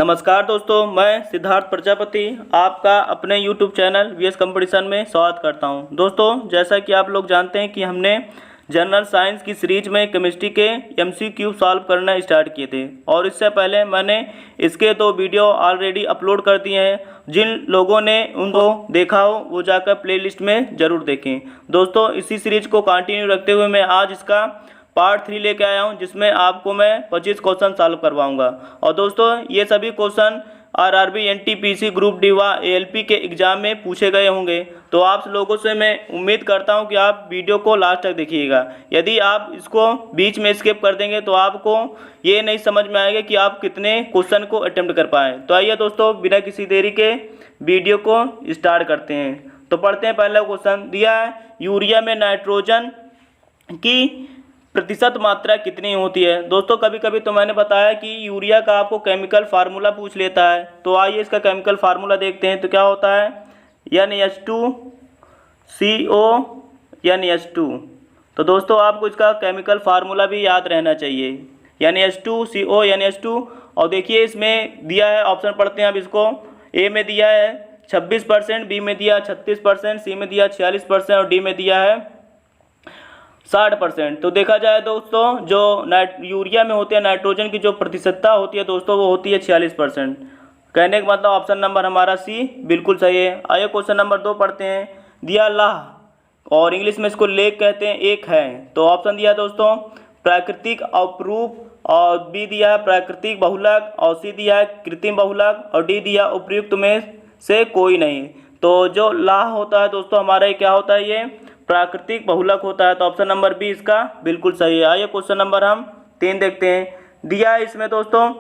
नमस्कार दोस्तों, मैं सिद्धार्थ प्रजापति आपका अपने YouTube चैनल वीएस कंपटीशन में स्वागत करता हूं। दोस्तों, जैसा कि आप लोग जानते हैं कि हमने जनरल साइंस की सीरीज में केमिस्ट्री के MCQ सॉल्व करना स्टार्ट किए थे और इससे पहले मैंने इसके 2 वीडियो ऑलरेडी अपलोड कर दिए हैं। जिन लोगों ने उनको देखा हो वो जाकर प्लेलिस्ट में ज़रूर देखें। दोस्तों, इसी सीरीज को कंटिन्यू रखते हुए मैं आज इसका पार्ट 3 लेके आया हूं, जिसमें आपको मैं 25 क्वेश्चन सॉल्व करवाऊंगा। और दोस्तों, ये सभी question RRB NTPC group D व ALP के एग्ज़ाम में पूछे गए होंगे। तो आप लोगों से मैं उम्मीद करता हूं कि आप वीडियो को लास्ट तक देखिएगा। यदि आप इसको बीच में स्किप कर देंगे तो आपको ये नहीं समझ में आएगा कि आप कितने क्वेश्चन को अटेम्प्ट कर पाएँ। तो आइए दोस्तों, बिना किसी देरी के वीडियो को स्टार्ट करते हैं। तो पढ़ते हैं। पहला क्वेश्चन दिया है, यूरिया में नाइट्रोजन की प्रतिशत मात्रा कितनी होती है। दोस्तों, कभी कभी तो मैंने बताया कि यूरिया का आपको केमिकल फार्मूला पूछ लेता है। तो आइए इसका केमिकल फार्मूला देखते हैं। तो क्या होता है, NH2CO NH2। तो दोस्तों, आपको इसका केमिकल फार्मूला भी याद रहना चाहिए, NH2CO NH2। और देखिए इसमें दिया है, ऑप्शन पढ़ते हैं अब इसको। ए में दिया है 26%, बी में दिया 36%, सी में दिया 46% और डी में दिया है 60%। तो देखा जाए दोस्तों, जो यूरिया में होती है नाइट्रोजन की जो प्रतिशतता होती है दोस्तों, वो होती है 46%। कहने का मतलब ऑप्शन नंबर हमारा सी बिल्कुल सही है। आइए क्वेश्चन नंबर 2 पढ़ते हैं। दिया लाह और इंग्लिश में इसको लेक कहते हैं, एक है। तो ऑप्शन दिया दोस्तों प्राकृतिक अपरूप, और बी दिया है प्राकृतिक बहुलक, और सी दिया है कृत्रिम बहुलक, और डी दिया उपयुक्त में से कोई नहीं। तो जो लाह होता है दोस्तों हमारा, ये क्या होता है, ये प्राकृतिक बहुलक होता है। तो ऑप्शन नंबर बी इसका बिल्कुल सही है। आइए क्वेश्चन नंबर हम 3 देखते हैं। दिया है इसमें दोस्तों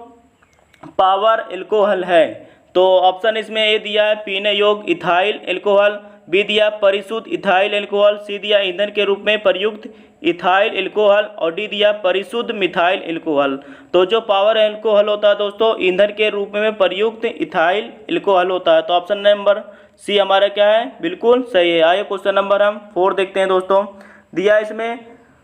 पावर एल्कोहल है। तो ऑप्शन इसमें ए दिया है पीने योग्य इथाइल एल्कोहल, बी दिया परिशुद्ध इथाइल एल्कोहल, सी दिया ईंधन के रूप में प्रयुक्त इथाइल एल्कोहल, और डी दिया परिशुद्ध मिथाइल एल्कोहल। तो जो पावर एल्कोहल होता है दोस्तों, ईंधन के रूप में प्रयुक्त इथाइल एल्कोहल होता है। तो ऑप्शन नंबर सी हमारा क्या है, बिल्कुल सही है। आइए क्वेश्चन नंबर हम 4 देखते हैं। दोस्तों, दिया इसमें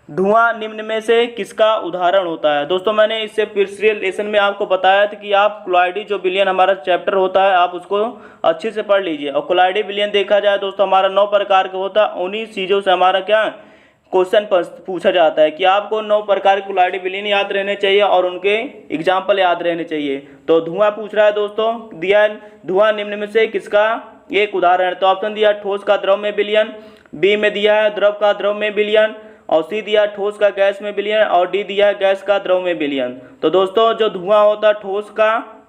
धुआं निम्न में से किसका उदाहरण होता है। दोस्तों, मैंने इससे पिछले लेसन में आपको बताया था कि आप कोलाइडी जो विलयन हमारा चैप्टर होता है, आप उसको अच्छे से पढ़ लीजिए। और कोलाइडी विलयन देखा जाए दोस्तों हमारा 9 प्रकार का होता है। उन्हीं चीज़ों से हमारा क्या क्वेश्चन पूछा जाता है कि आपको 9 प्रकार के कोलाइडी विलयन याद रहने चाहिए और उनके एग्जाम्पल याद रहने चाहिए। तो धुआं पूछ रहा है दोस्तों, दिया धुआं निम्न में से किसका एक उदाहरण है। तो ऑप्शन दिया ठोस का द्रव में विलयन, बी में दिया है द्रव का द्रव में विलयन, और सी दिया ठोस का गैस में विलयन, और डी दिया गैस का द्रव में विलयन। तो दोस्तों, जो धुआं होता है ठोस का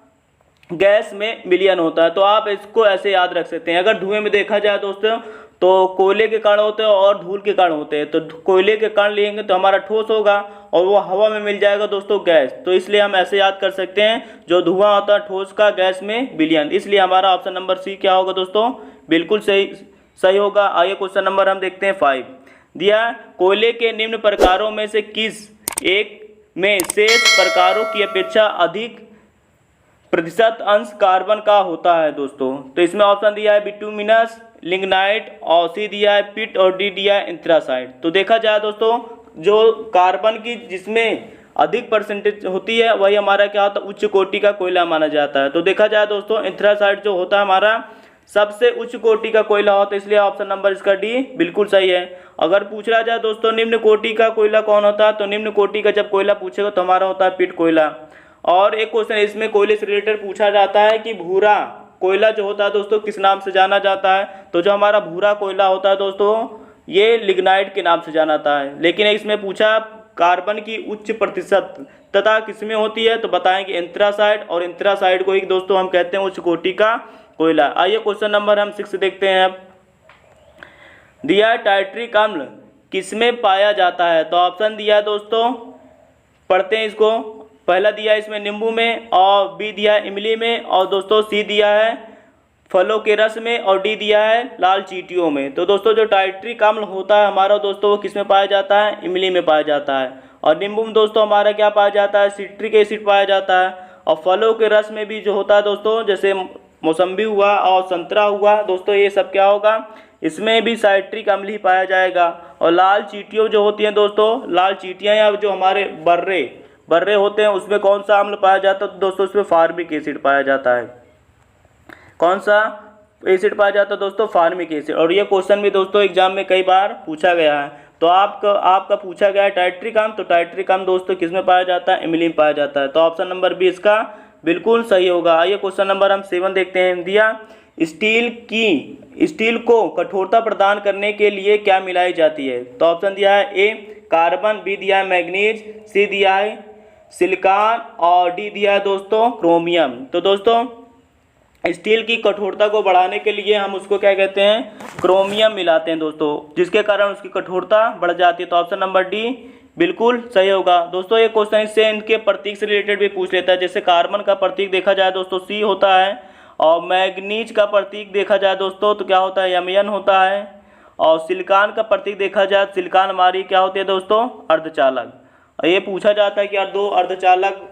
गैस में विलयन होता है। तो आप इसको ऐसे याद रख सकते हैं। अगर धुएं में देखा जाए दोस्तों, तो कोयले के कण होते हैं और धूल के कण होते हैं। तो कोयले के कण लेंगे तो हमारा ठोस होगा और वो हवा में मिल जाएगा दोस्तों गैस। तो इसलिए हम ऐसे याद कर सकते हैं, जो धुआं होता है ठोस का गैस में विलयन। इसलिए हमारा ऑप्शन नंबर सी क्या होगा दोस्तों, बिल्कुल सही होगा। आइए क्वेश्चन नंबर हम देखते हैं 5। दिया कोयले के निम्न प्रकारों में से किस एक में शेष प्रकारों की अपेक्षा अधिक प्रतिशत अंश कार्बन का होता है दोस्तों। तो इसमें ऑप्शन दिया है बिटुमिनस, लिग्नाइट, और सी दिया है पिट, और डी दिया है एंथ्रासाइड। तो देखा जाए दोस्तों, जो कार्बन की जिसमें अधिक परसेंटेज होती है वही हमारा क्या होता है, उच्च कोटि का कोयला माना जाता है। तो देखा जाए दोस्तों, एंथ्रासाइड जो होता है हमारा सबसे उच्च कोटि का कोयला होता है। इसलिए ऑप्शन नंबर इसका डी बिल्कुल सही है। अगर पूछा जाए दोस्तों निम्न कोटि का कोयला कौन होता है, तो निम्न कोटि का जब कोयला पूछेगा तो हमारा होता है पिट कोयला। और एक क्वेश्चन इसमें कोयले से रिलेटेड पूछा जाता है कि भूरा कोयला जो होता है दोस्तों किस नाम से जाना जाता है। तो जो हमारा भूरा कोयला होता है दोस्तों, ये लिग्नाइट के नाम से जाना जाता है। लेकिन इसमें पूछा कार्बन की उच्च प्रतिशत तथा किसमें होती है, तो बताएंगे एंथ्रासाइड, और एंथ्रासाइड को ही दोस्तों हम कहते हैं उच्च कोटि का कोयला। आइए क्वेश्चन नंबर हम 6 देखते हैं। अब दिया टाइट्रिक अम्ल किसमें पाया जाता है। तो ऑप्शन दिया है दोस्तों, पढ़ते हैं इसको। पहला दिया है इसमें नींबू में, और बी दिया है इमली में, और दोस्तों सी दिया है फलों के रस में, और डी दिया है लाल चींटियों में। तो दोस्तों, जो टाइट्रिक अम्ल होता है हमारा दोस्तों, वो किस में पाया जाता है, इमली में पाया जाता है। और नींबू में दोस्तों हमारा क्या पाया जाता है, सिट्रिक एसिड पाया जाता है। और फलों के रस में भी जो होता है दोस्तों, जैसे मौसम्बी हुआ और संतरा हुआ दोस्तों, ये सब क्या होगा, इसमें भी साइट्रिक अम्ल ही पाया जाएगा। और लाल चींटियों जो होती हैं दोस्तों, लाल चींटियाँ या जो हमारे बर्रे बर्रे होते हैं उसमें कौन सा अम्ल पाया जाता है? तो दोस्तों उसमें फार्मिक एसिड पाया जाता है। कौन सा एसिड पाया जाता है दोस्तों? Formic acid. और ये क्वेश्चन भी दोस्तों एग्जाम में कई बार पूछा गया है। तो आपका पूछा गया है टाइट्रिक अम्ल, तो टाइट्रिक अम्ल दोस्तों किस में पाया जाता है? इमिलीन पाया जाता है। तो ऑप्शन नंबर बी इसका बिल्कुल सही होगा। आइए क्वेश्चन नंबर हम 7 देखते हैं। दिया स्टील को कठोरता प्रदान करने के लिए क्या मिलाई जाती है? तो ऑप्शन दिया है ए कार्बन, बी दिया है मैग्नीज, सी दिया है सिलिकॉन और डी दिया है दोस्तों क्रोमियम। तो दोस्तों स्टील की कठोरता को बढ़ाने के लिए हम उसको क्या कहते हैं? क्रोमियम मिलाते हैं दोस्तों, जिसके कारण उसकी कठोरता बढ़ जाती है। तो ऑप्शन नंबर डी बिल्कुल सही होगा। दोस्तों ये क्वेश्चन इससे इनके प्रतीक से रिलेटेड भी पूछ लेता है। जैसे कार्बन का प्रतीक देखा जाए दोस्तों सी होता है, और मैग्नीज का प्रतीक देखा जाए दोस्तों तो क्या होता है? Mn होता है। और सिलिकॉन का प्रतीक देखा जाए, सिलिकॉन हमारी क्या होती है दोस्तों? अर्धचालक। ये पूछा जाता है कि यार 2 अर्धचालक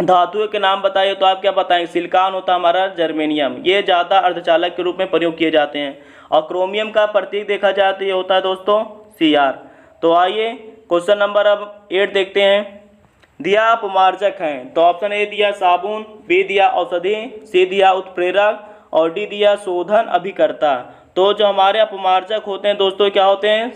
धातुओं के नाम बताइए, तो आप क्या बताएंगे? सिलिकॉन होता है हमारा जर्मेनियम, ये ज़्यादा अर्धचालक के रूप में प्रयोग किए जाते हैं। और क्रोमियम का प्रतीक देखा जाए तो ये होता है दोस्तों Cr। तो आइए क्वेश्चन नंबर अब 8 देखते हैं। दिया अपमार्जक हैं, तो ऑप्शन ए दिया साबुन, बी दिया औषधि, सी दिया उत्प्रेरक और डी दिया शोधन अभिकर्ता। तो जो हमारे अपमार्जक होते हैं दोस्तों क्या होते हैं?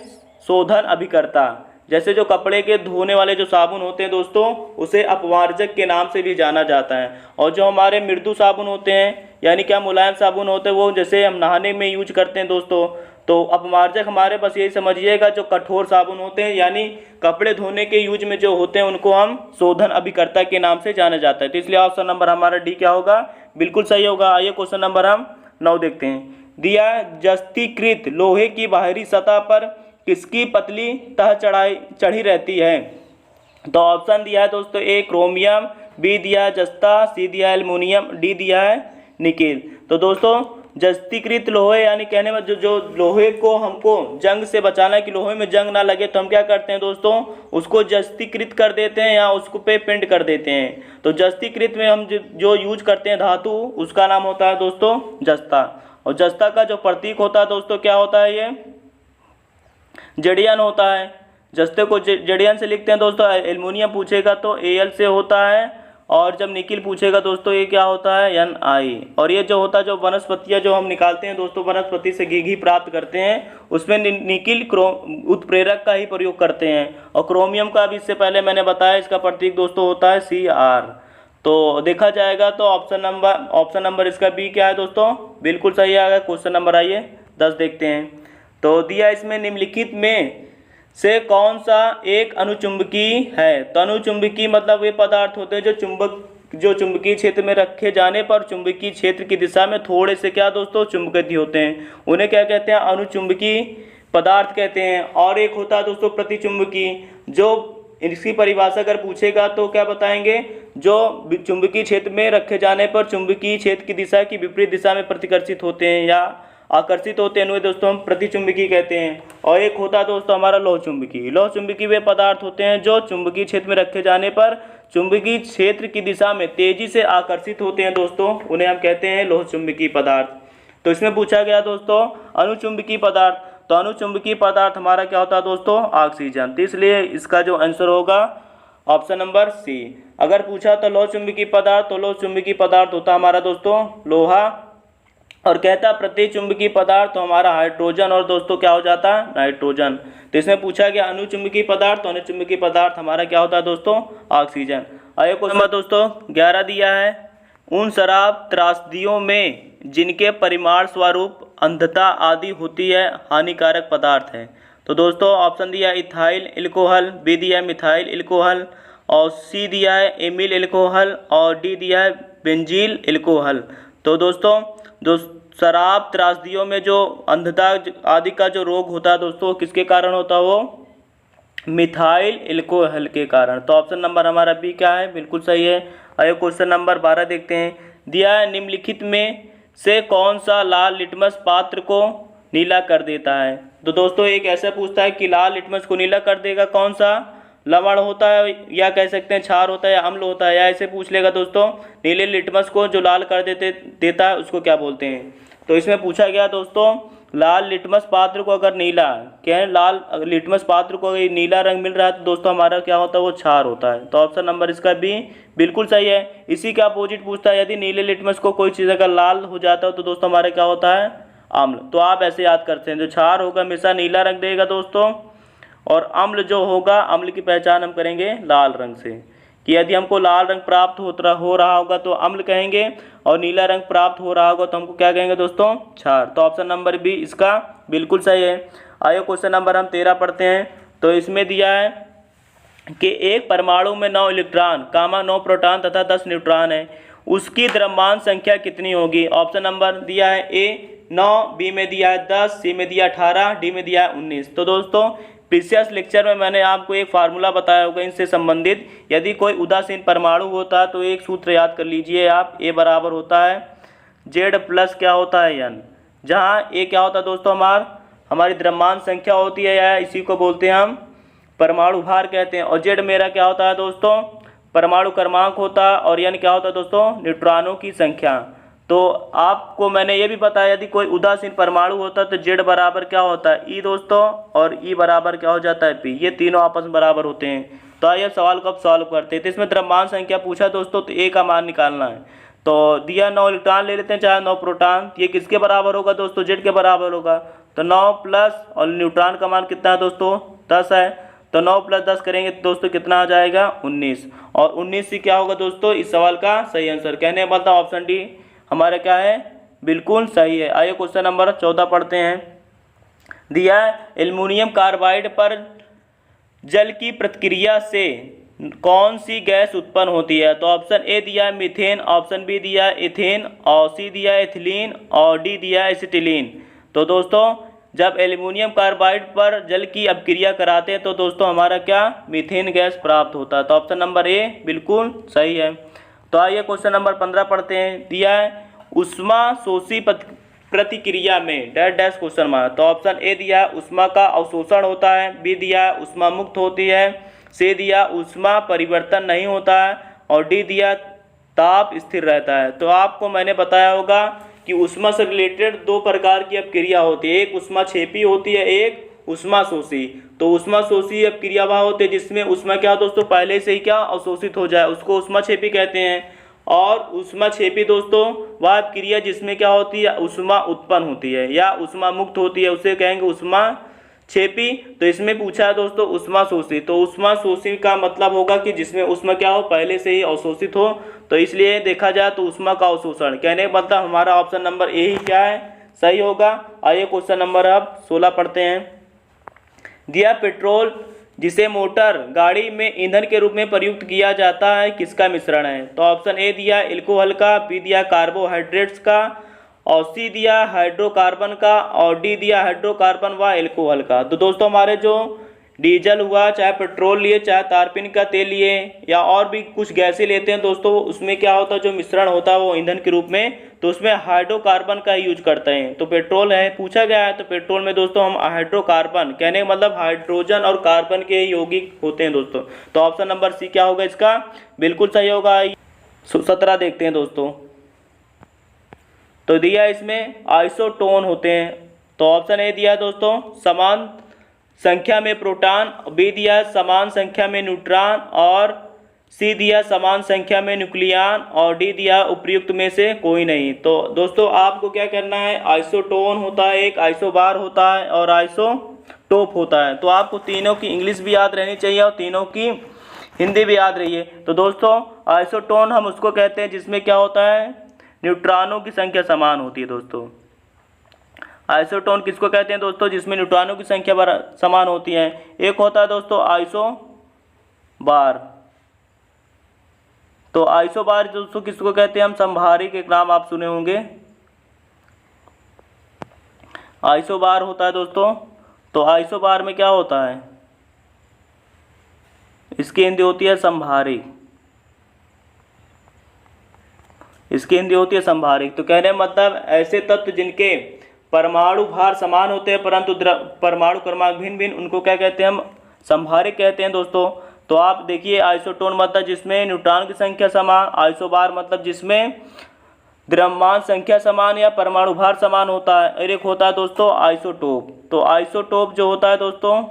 शोधन अभिकर्ता। जैसे जो कपड़े के धोने वाले जो साबुन होते हैं दोस्तों उसे अपमार्जक के नाम से भी जाना जाता है। और जो हमारे मृदु साबुन होते हैं यानी क्या मुलायम साबुन होते हैं, वो जैसे हम नहाने में यूज करते हैं दोस्तों, तो अपमार्जक हमारे बस यही समझिएगा जो कठोर साबुन होते हैं यानी कपड़े धोने के यूज में जो होते हैं उनको हम शोधन अभिकर्ता के नाम से जाना जाता है। तो इसलिए ऑप्शन नंबर हमारा डी क्या होगा? बिल्कुल सही होगा। आइए क्वेश्चन नंबर हम 9 देखते हैं। दिया जस्तीकृत लोहे की बाहरी सतह पर किसकी पतली तह चढ़ी रहती है? तो ऑप्शन दिया है दोस्तों ए क्रोमियम, बी दिया है जस्ता, सी दिया है एल्युमिनियम, डी दिया है निकेल। तो दोस्तों जस्तीकृत लोहे यानी कहने में जो लोहे को हमको जंग से बचाना है कि लोहे में जंग ना लगे, तो हम क्या करते हैं दोस्तों? उसको जस्तीकृत कर देते हैं या उसको पे पेंट कर देते हैं। तो जस्तीकृत में हम जो यूज करते हैं धातु उसका नाम होता है दोस्तों जस्ता। और जस्ता का जो प्रतीक होता है दोस्तों क्या होता है? ये जड़ियन होता है। जस्ते को जड़ियन से लिखते हैं दोस्तों। एल्युमिनियम पूछेगा तो Al से होता है, और जब निकिल पूछेगा दोस्तों ये क्या होता है? Ni। और ये जो होता है जो वनस्पतियाँ जो हम निकालते हैं दोस्तों वनस्पति से घी प्राप्त करते हैं उसमें निकिल उत्प्रेरक का ही प्रयोग करते हैं। और क्रोमियम का भी इससे पहले मैंने बताया इसका प्रतीक दोस्तों होता है Cr। तो देखा जाएगा तो ऑप्शन नंबर इसका बी क्या है दोस्तों? बिल्कुल सही आएगा। क्वेश्चन नंबर आइए 10 देखते हैं। तो दिया इसमें निम्नलिखित में से कौन सा एक अनुचुंबकीय है? तो अनुचुंबकीय मतलब वे पदार्थ होते हैं जो चुंबकीय क्षेत्र में रखे जाने पर चुंबकीय क्षेत्र की दिशा में थोड़े से क्या दोस्तों? चुंबकीय होते हैं। उन्हें क्या कहते हैं? अनुचुंबकीय पदार्थ कहते हैं। और एक होता है दोस्तों प्रतिचुंबकीय, जो इसकी परिभाषा अगर पूछेगा तो क्या बताएंगे? जो चुंबकीय क्षेत्र में रखे जाने पर चुंबकीय क्षेत्र की दिशा की विपरीत दिशा में प्रतिकर्षित होते हैं या आकर्षित होते हैं, उन्हें दोस्तों हम प्रतिचुंबकीय कहते हैं। और एक होता है दोस्तों हमारा लौह चुंबकीय। लौह चुंबकीय वे पदार्थ होते हैं जो चुंबकीय क्षेत्र में रखे जाने पर चुंबकीय क्षेत्र की दिशा में तेजी से आकर्षित होते हैं दोस्तों, उन्हें हम कहते हैं लौह चुंबकीय पदार्थ। तो इसमें पूछा गया दोस्तों अनुचुंबकीय पदार्थ, तो अनुचुंबकीय पदार्थ हमारा क्या होता है दोस्तों? ऑक्सीजन। तो इसलिए इसका जो आंसर होगा ऑप्शन नंबर सी। अगर पूछा तो लौह चुंबकीय पदार्थ, तो लौह चुंबकीय पदार्थ होता है हमारा दोस्तों लोहा। और कहता प्रतिचुंबकीय पदार्थ तो हमारा हाइड्रोजन, और दोस्तों क्या हो जाता है? नाइट्रोजन। तो इसमें पूछा गया अनुचुंबकीय पदार्थ, तो अनुचुंबकीय पदार्थ हमारा क्या होता है दोस्तों? ऑक्सीजन। आइए क्वेश्चन नंबर दोस्तों 11 दिया है। उन शराब त्रासदियों में जिनके परिमाण स्वरूप अंधता आदि होती है हानिकारक पदार्थ है। तो दोस्तों ऑप्शन दिया इथाइल एल्कोहल, बी दिया मिथाइल एल्कोहल और सी दिया है एमिल एल्कोहल और डी दिया है बेंजील एल्कोहल। तो दोस्तों शराब त्रासदियों में जो अंधता आदि का जो रोग होता है दोस्तों किसके कारण होता है? वो मिथाइल एल्कोहल के कारण। तो ऑप्शन नंबर हमारा बी क्या है? बिल्कुल सही है। आइए क्वेश्चन नंबर 12 देखते हैं। दिया है निम्नलिखित में से कौन सा लाल लिटमस पात्र को नीला कर देता है? तो दोस्तों एक ऐसा पूछता है कि लाल लिटमस को नीला कर देगा कौन सा? लवण होता है या कह सकते हैं क्षार होता है या अम्ल होता है, या ऐसे पूछ लेगा दोस्तों नीले लिटमस को जो लाल कर देता है उसको क्या बोलते हैं? तो इसमें पूछा गया दोस्तों लाल लिटमस पात्र को अगर नीला, क्या है, लाल लिटमस पात्र को अगर नीला रंग मिल रहा है तो दोस्तों हमारा क्या होता है, वो क्षार होता है। तो ऑप्शन नंबर इसका बी बिल्कुल सही है। इसी का अपोजिट पूछता है, यदि नीले लिटमस को कोई चीज़ अगर लाल हो जाता है तो दोस्तों हमारा क्या होता है, अम्ल। तो आप ऐसे याद करते हैं, जो क्षार होगा हमेशा नीला रंग देगा दोस्तों, और अम्ल जो होगा, अम्ल की पहचान हम करेंगे लाल रंग से, कि यदि हमको लाल रंग प्राप्त हो रहा होगा तो अम्ल कहेंगे, और नीला रंग प्राप्त हो रहा होगा तो हमको क्या कहेंगे दोस्तों, क्षार। तो ऑप्शन नंबर बी इसका बिल्कुल सही है। आइए क्वेश्चन नंबर हम 13 पढ़ते हैं। तो इसमें दिया है कि एक परमाणु में 9 इलेक्ट्रॉन, 9 प्रोटॉन तथा 10 न्यूट्रॉन है, उसकी द्रव्यमान संख्या कितनी होगी। ऑप्शन नंबर दिया है ए 9, बी में दिया है 10, सी में दिया 18, डी में दिया है 19। तो दोस्तों प्रीवियस लेक्चर में मैंने आपको एक फार्मूला बताया होगा इनसे संबंधित। यदि कोई उदासीन परमाणु होता है तो एक सूत्र याद कर लीजिए आप, ए बराबर होता है जेड प्लस क्या होता है एन, जहाँ ए क्या होता है दोस्तों, हमारी द्रव्यमान संख्या होती है, या इसी को बोलते हैं हम परमाणु भार कहते हैं, और जेड मेरा क्या होता है दोस्तों, परमाणु क्रमांक होता है, और एन क्या होता है दोस्तों, न्यूट्रॉनों की संख्या। तो आपको मैंने ये भी बताया, यदि कोई उदासीन परमाणु होता है तो जेड बराबर क्या होता है, ई दोस्तों, और ई बराबर क्या हो जाता है, पी। ये तीनों आपस में बराबर होते हैं। तो आइए सवाल को अब सॉल्व करते हैं। तो इसमें द्रव्यमान संख्या पूछा दोस्तों, तो ए का मान निकालना है। तो दिया 9 इलेक्ट्रॉन ले लेते हैं, चाहे 9 प्रोटॉन, ये किसके बराबर होगा दोस्तों, जेड के बराबर होगा। तो 9 प्लस, और न्यूट्रॉन का मान कितना है दोस्तों, 10 है। तो 9 + 10 करेंगे तो दोस्तों कितना आ जाएगा, 19। और 19 से क्या होगा दोस्तों, इस सवाल का सही आंसर। कहने का मतलब ऑप्शन डी हमारा क्या है, बिल्कुल सही है। आइए क्वेश्चन नंबर 14 पढ़ते हैं। दिया है एल्युमिनियम कार्बाइड पर जल की प्रतिक्रिया से कौन सी गैस उत्पन्न होती है। तो ऑप्शन ए दिया है मीथेन, ऑप्शन बी दिया है इथेन, और सी दिया है एथिलीन, और डी दिया है एसिटिलीन। तो दोस्तों जब एल्युमिनियम कार्बाइड पर जल की अपक्रिया कराते हैं तो दोस्तों हमारा क्या, मीथेन गैस प्राप्त होता है। तो ऑप्शन नंबर ए बिल्कुल सही है। तो आइए क्वेश्चन नंबर 15 पढ़ते हैं। दिया है ऊष्मा शोषी प्रतिक्रिया में डैश डैश क्वेश्चन मार्क। तो ऑप्शन ए दिया है ऊष्मा का अवशोषण होता है, बी दिया है ऊष्मा मुक्त होती है, सी दिया ऊष्मा परिवर्तन नहीं होता है, और डी दिया ताप स्थिर रहता है। तो आपको मैंने बताया होगा कि ऊष्मा से रिलेटेड 2 प्रकार की अपक्रिया होती है, एक ऊष्मा क्षेपी होती है, एक ऊष्मा शोषी। तो ऊष्मा शोषी अपक्रिया वह होती है जिसमें ऊष्मा क्या दोस्तों पहले से ही क्या अवशोषित हो जाए, उसको ऊष्मा क्षेपी कहते हैं। और ऊष्मा क्षेपी दोस्तों वह अपक्रिया जिसमें क्या होती है, ऊष्मा उत्पन्न होती है या ऊष्मा मुक्त होती है, उसे कहेंगे ऊष्मा क्षेपी। तो इसमें पूछा है दोस्तों ऊष्मा शोषी। तो ऊष्मा शोषी का मतलब होगा कि जिसमें ऊष्मा क्या हो, पहले से ही अवशोषित हो। तो इसलिए देखा जाए तो ऊष्मा का अवशोषण, कहने का मतलब हमारा ऑप्शन नंबर ए ही क्या है, सही होगा। आइए क्वेश्चन नंबर अब 16 पढ़ते हैं। दिया पेट्रोल जिसे मोटर गाड़ी में ईंधन के रूप में प्रयुक्त किया जाता है किसका मिश्रण है। तो ऑप्शन ए दिया एल्कोहल का, बी दिया कार्बोहाइड्रेट्स का, और सी दिया हाइड्रोकार्बन का, और डी दिया हाइड्रोकार्बन व एल्कोहल का। तो दोस्तों हमारे जो डीजल हुआ, चाहे पेट्रोल लिए, चाहे तारपीन का तेल लिए, या और भी कुछ गैसें लेते हैं दोस्तों, उसमें क्या होता है जो मिश्रण होता है वो ईंधन के रूप में, तो उसमें हाइड्रोकार्बन का यूज करते हैं। तो पेट्रोल है पूछा गया है, तो पेट्रोल में दोस्तों हम हाइड्रोकार्बन, कहने का मतलब हाइड्रोजन और कार्बन के यौगिक होते हैं दोस्तों। तो ऑप्शन नंबर सी क्या होगा इसका, बिल्कुल सही होगा। 17 देखते हैं दोस्तों। तो दिया इसमें आइसोटोन होते हैं। तो ऑप्शन ए दिया दोस्तों समान संख्या में प्रोटॉन, बी दिया समान संख्या में न्यूट्रॉन, और सी दिया समान संख्या में न्यूक्लियन, और डी दिया उपयुक्त में से कोई नहीं। तो दोस्तों आपको क्या करना है, आइसोटोन होता है एक, आइसोबार होता है, और आइसोटोप होता है। तो आपको तीनों की इंग्लिश भी याद रहनी चाहिए और तीनों की हिंदी भी याद रही है। तो दोस्तों आइसोटोन हम उसको कहते हैं जिसमें क्या होता है, न्यूट्रॉनों की संख्या समान होती है। दोस्तों आइसोटोन किसको कहते हैं दोस्तों, जिसमें न्यूट्रॉनों की संख्या समान होती है। एक होता है दोस्तों आइसोबार। तो आइसोबार दोस्तों किसको कहते हैं हम, संभारिक, एक नाम आप सुने होंगे, आइसोबार होता है दोस्तों। तो आइसोबार में क्या होता है, इसकी हिंदी होती है संभारिक, इसकी हिंदी होती है संभारिक। तो कहने मतलब ऐसे तत्व जिनके परमाणु भार समान होते हैं परंतु परमाणु क्रमांक भिन्न भिन्न, उनको क्या कहते हैं हम, संभारिक कहते हैं दोस्तों। तो आप देखिए आइसोटोन मतलब जिसमें न्यूट्रॉन की संख्या समान, आइसोबार मतलब जिसमें द्रव्यमान संख्या समान या परमाणु भार समान होता है, और एक होता है दोस्तों आइसोटोप। तो आइसोटोप जो होता है दोस्तों,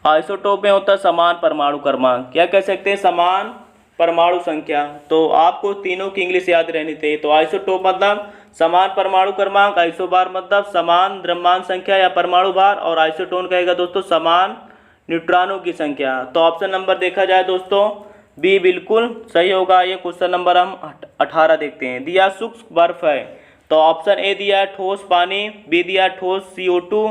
आइसोटोप में होता है समान परमाणु क्रमांक, क्या कह सकते हैं, समान परमाणु संख्या। तो आपको तीनों की इंग्लिश याद रहनी चाहिए। तो आइसोटोप मतलब समान परमाणु क्रमांक, आइसोबार मतलब समान द्रव्यमान संख्या या परमाणु भार, और आइसोटोन कहेगा दोस्तों समान न्यूट्रॉनों की संख्या। तो ऑप्शन नंबर देखा जाए दोस्तों बी बिल्कुल सही होगा। ये क्वेश्चन नंबर हम 18 देखते हैं। दिया शुष्क बर्फ है, तो ऑप्शन ए दिया है ठोस पानी, बी दिया है ठोस CO2,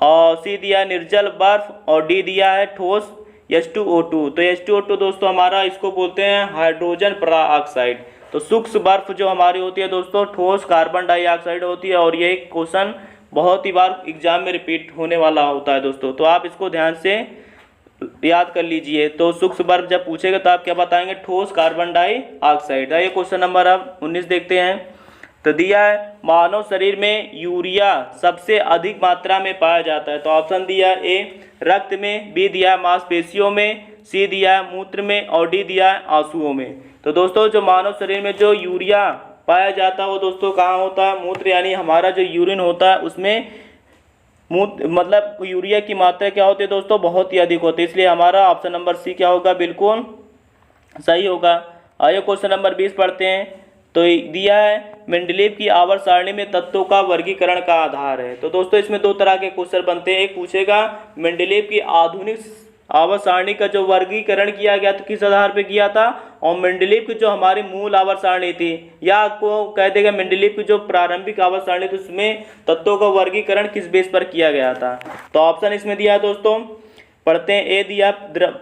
और सी दिया है निर्जल बर्फ, और डी दिया है ठोस H2O2। तो H2O2 दोस्तों हमारा इसको बोलते हैं हाइड्रोजन पराऑक्साइड। तो शुष्क बर्फ जो हमारी होती है दोस्तों ठोस कार्बन डाइऑक्साइड होती है, और ये क्वेश्चन बहुत ही बार एग्जाम में रिपीट होने वाला होता है दोस्तों। तो आप इसको ध्यान से याद कर लीजिए। तो शुष्क बर्फ जब पूछेगा तो आप क्या बताएंगे, ठोस कार्बन डाइऑक्साइड। ये क्वेश्चन नंबर अब 19 देखते हैं। तो दिया है मानव शरीर में यूरिया सबसे अधिक मात्रा में पाया जाता है। तो ऑप्शन दिया है ए रक्त में, बी दिया है मांसपेशियों में, सी दिया है मूत्र में, और डी दिया है आंसुओं में। तो दोस्तों जो मानव शरीर में जो यूरिया पाया जाता है वो दोस्तों कहाँ होता है, मूत्र, यानी हमारा जो यूरिन होता है उसमें मूत्र मतलब यूरिया की मात्रा क्या होती है दोस्तों, बहुत ही अधिक होती है। इसलिए हमारा ऑप्शन नंबर सी क्या होगा, बिल्कुल सही होगा। आइए क्वेश्चन नंबर 20 पढ़ते हैं। तो दिया है मेंडलीव की आवर्त सारणी में तत्वों का वर्गीकरण का आधार है। तो दोस्तों इसमें दो तरह के क्वेश्चन बनते हैं। एक पूछेगा मेंडलीव की आधुनिक आवर्त सारणी का जो वर्गीकरण किया गया तो किस आधार पे किया था, और मेंडलीव की जो हमारी मूल आवर्त सारणी थी, या आपको कह देगा मेंडलीव की जो प्रारंभिक आवर्त सारणी थी उसमें तत्वों का वर्गीकरण किस बेस पर किया गया था। तो ऑप्शन इसमें दिया है दोस्तों, पढ़ते हैं। ए दिया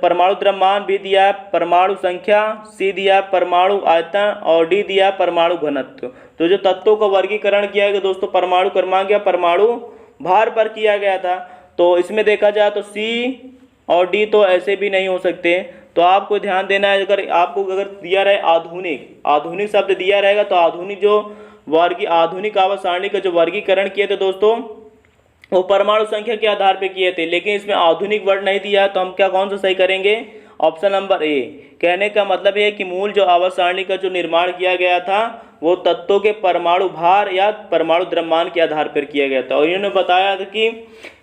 परमाणु द्रव्यमान, बी दिया परमाणु संख्या, सी दिया परमाणु आयतन, और डी दिया परमाणु घनत्व। तो जो तत्वों का वर्गीकरण किया गया दोस्तों परमाणु क्रमांक या परमाणु भार पर किया गया था। तो इसमें देखा जाए तो सी और डी तो ऐसे भी नहीं हो सकते। तो आपको ध्यान देना है, अगर दिया रहे आधुनिक शब्द दिया रहेगा तो आधुनिक जो आधुनिक आवर्त सारणी का जो वर्गीकरण किए थे दोस्तों वो परमाणु संख्या के आधार पे किए थे, लेकिन इसमें आधुनिक वर्ड नहीं दिया है। तो हम क्या कौन सा सही करेंगे, ऑप्शन नंबर ए। कहने का मतलब है कि मूल जो आवर्त सारणी का जो निर्माण किया गया था वो तत्वों के परमाणु भार या परमाणु द्रव्यमान के आधार पर किया गया था। और इन्होंने बताया था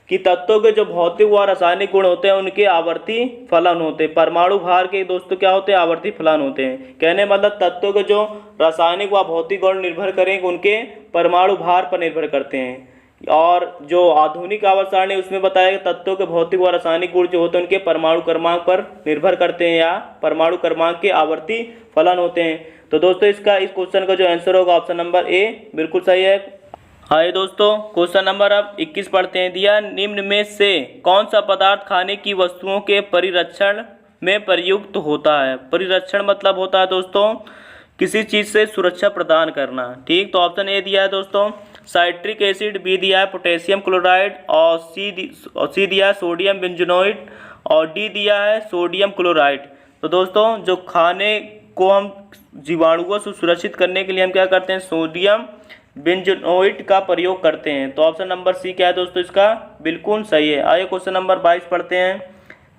कि तत्वों के जो भौतिक व रासायनिक गुण होते हैं उनके आवर्ती फलन होते हैं। परमाणु भार के दोस्तों क्या होते हैं, आवर्ती फलन होते हैं। कहने मतलब तत्वों के जो रासायनिक व भौतिक गुण निर्भर करेंगे उनके परमाणु भार पर निर्भर करते हैं। और जो आधुनिक आवर्त सारणी उसमें बताया गया तत्वों के भौतिक व रासायनिक गुण जो होते हैं उनके परमाणु क्रमांक पर निर्भर करते हैं, या परमाणु क्रमांक के आवर्ती फलन होते हैं। तो दोस्तों इस क्वेश्चन का जो आंसर होगा ऑप्शन नंबर ए बिल्कुल सही है। आइए दोस्तों क्वेश्चन नंबर अब 21 पढ़ते हैं। दिया निम्न में से कौन सा पदार्थ खाने की वस्तुओं के परिरक्षण में प्रयुक्त होता है। परिरक्षण मतलब होता है दोस्तों किसी चीज़ से सुरक्षा प्रदान करना। ठीक, तो ऑप्शन ए दिया है दोस्तों साइट्रिक एसिड, बी दिया है पोटेशियम क्लोराइड, और सी दिया है सोडियम बेंजोनाइट, और डी दिया है सोडियम क्लोराइड। तो दोस्तों जो खाने को हम जीवाणुओं से सुरक्षित करने के लिए हम क्या करते हैं, सोडियम बेंजोनाइट का प्रयोग करते हैं। तो ऑप्शन नंबर सी क्या है दोस्तों, इसका बिल्कुल सही है। आइए क्वेश्चन नंबर 22 पढ़ते हैं।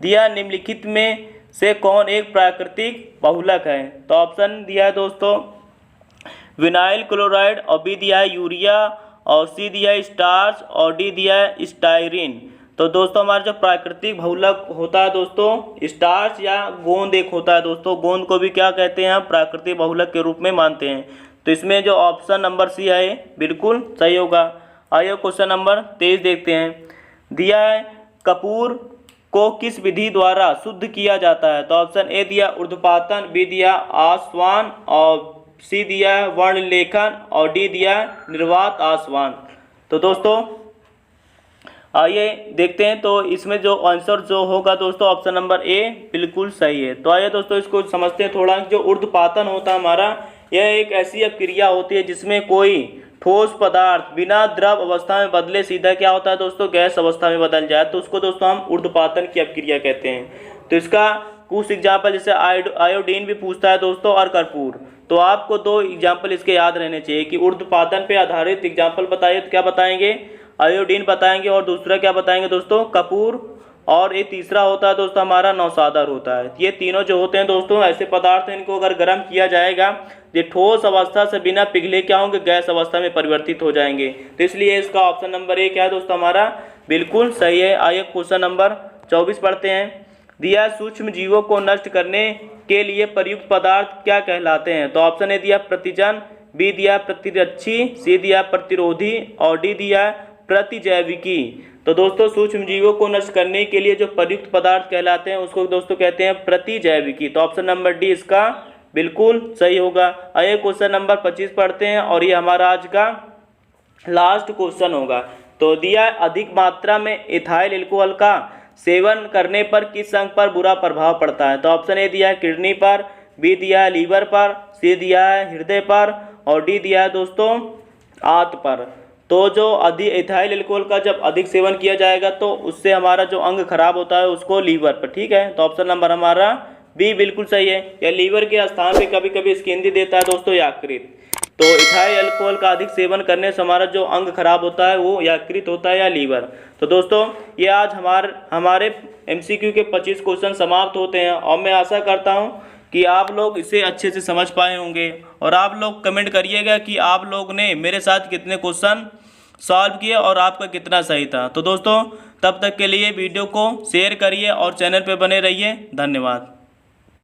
दिया निम्नलिखित में से कौन एक प्राकृतिक बहुलक है। तो ऑप्शन दिया है दोस्तों विनाइल क्लोराइड, और बी दिया है यूरिया, और सी दिया है स्टार्च, और डी दिया है स्टाइरिन। तो दोस्तों हमारा जो प्राकृतिक बहुलक होता है दोस्तों स्टार्च या गोंद एक होता है दोस्तों, गोंद को भी क्या कहते हैं हम प्राकृतिक बहुलक के रूप में मानते हैं। तो इसमें जो ऑप्शन नंबर सी है बिल्कुल सही होगा। आइए क्वेश्चन नंबर 23 देखते हैं। दिया है कपूर को किस विधि द्वारा शुद्ध किया जाता है। तो ऑप्शन ए दिया ऊर्ध्वपातन, बी दिया आसवान, और सी दिया वर्ण लेखन, और डी दिया निर्वात आसवान। तो दोस्तों आइए देखते हैं। तो इसमें जो आंसर जो होगा दोस्तों ऑप्शन नंबर ए बिल्कुल सही है। तो आइए दोस्तों इसको समझते हैं थोड़ा। जो ऊर्ध्वपातन होता है हमारा, यह एक ऐसी अपक्रिया होती है जिसमें कोई ठोस पदार्थ बिना द्रव अवस्था में बदले सीधा क्या होता है दोस्तों गैस अवस्था में बदल जाए, तो उसको दोस्तों हम ऊर्ध्वपातन की अपक्रिया कहते हैं। तो इसका कुछ एग्जाम्पल जैसे आयोडीन भी पूछता है दोस्तों, और कर्पूर। तो आपको दो एग्जाम्पल इसके याद रहने चाहिए कि ऊर्ध्वपातन पे आधारित एग्जाम्पल बताइए तो क्या बताएंगे, आयोडीन बताएंगे, और दूसरा क्या बताएंगे दोस्तों, कपूर और ये तीसरा होता है दोस्तों हमारा नौसादर होता है। ये तीनों जो होते हैं दोस्तों ऐसे पदार्थ हैं, इनको अगर गर्म किया जाएगा ये ठोस अवस्था से बिना पिघले क्या होंगे, गैस अवस्था में परिवर्तित हो जाएंगे। तो इसलिए इसका ऑप्शन नंबर ए क्या है दोस्तों हमारा, बिल्कुल सही है। आइए क्वेश्चन नंबर 24 पढ़ते हैं। दिया सूक्ष्म जीवों को नष्ट करने के लिए प्रयुक्त पदार्थ क्या कहलाते हैं। तो ऑप्शन ए दिया प्रतिजन, बी दिया प्रतिरक्षी, सी दिया प्रतिरोधी और डी दिया प्रतिजैविकी। तो दोस्तों सूक्ष्म जीवों को नष्ट करने के लिए जो प्रयुक्त पदार्थ कहलाते हैं उसको दोस्तों कहते हैं प्रतिजैविकी। तो ऑप्शन नंबर डी इसका बिल्कुल सही होगा। आइए क्वेश्चन नंबर 25 पढ़ते हैं और ये हमारा आज का लास्ट क्वेश्चन होगा। तो दिया अधिक मात्रा में इथाइल अल्कोहल का सेवन करने पर किस अंग पर बुरा प्रभाव पड़ता है। तो ऑप्शन ए दिया है किडनी पर, बी दिया है लीवर पर, सी दिया है हृदय पर और डी दिया है दोस्तों आंत पर। तो जो अधिक इथाइल अल्कोहल का जब अधिक सेवन किया जाएगा तो उससे हमारा जो अंग खराब होता है उसको लीवर पर, ठीक है। तो ऑप्शन नंबर हमारा बी बिल्कुल सही है। या लीवर के स्थान पे कभी कभी स्कंदी देता है दोस्तों यकृत। तो इथाइल अल्कोहल का अधिक सेवन करने से हमारा जो अंग खराब होता है वो यकृत होता है या लीवर। तो दोस्तों ये आज हमारे MCQ के 25 क्वेश्चन समाप्त होते हैं और मैं आशा करता हूँ कि आप लोग इसे अच्छे से समझ पाए होंगे। और आप लोग कमेंट करिएगा कि आप लोग ने मेरे साथ कितने क्वेश्चन सॉल्व किए और आपका कितना सही था। तो दोस्तों तब तक के लिए वीडियो को शेयर करिए और चैनल पर बने रहिए। धन्यवाद।